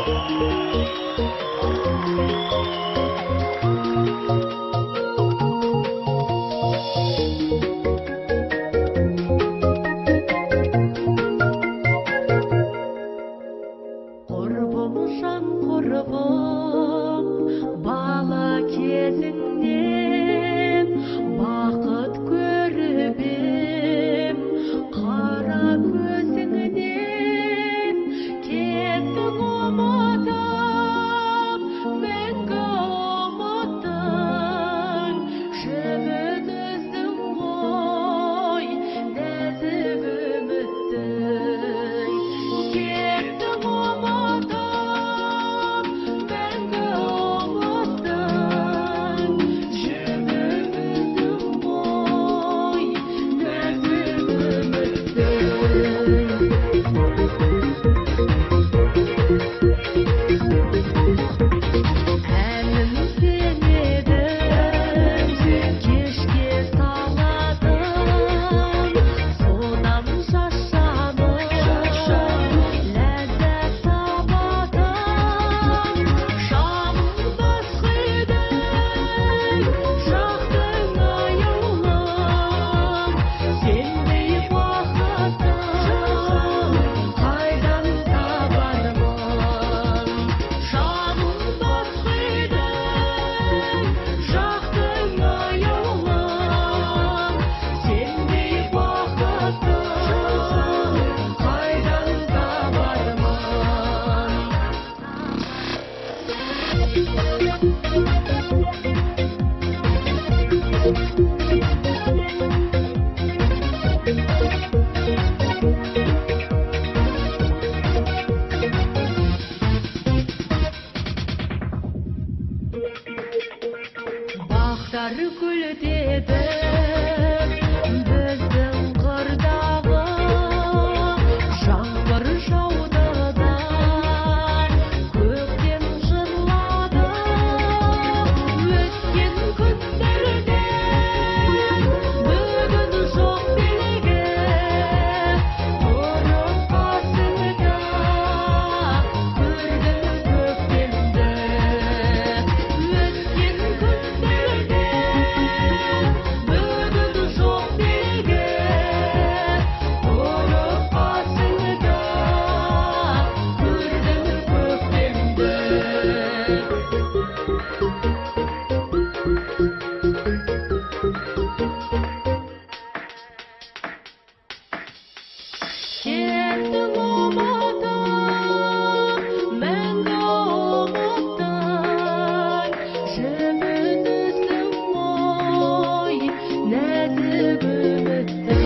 Құрбым жан құрбым, бала кезіңнен бақыт көріп ем, қара көзіңнен кеттің ұмытып, мәңгі ұмыттың, жібін үздің ғой нәзік үміттің. Кеттің ұмытып, мәңгі ұмыттың, жібін үздің ғой нәзік үміттің. Әнім сен едің, кешке саладың, сонан шашамын, ләззат табадың. Жанымды сүйдің, жақтың аяулым, сендей бақыттың қайдан табармын. Жанымды сүйдің, жақтың аяулым, сендей бақыттың қайдан Бақтар гүлдеді біздің қырдағы, жаңбыр жауды да көктем жырлады. Өткен күндерден бүгін жоқ белгі, тұрып қасыңда көрдім көктемді. Өткен күндерден бүгін жоқ белгі, тұрып қасыңда көрдім көктемді. Кеттің ұмытып, мәңгі ұмыттың, жібін үздің ғой нәзік үміттің.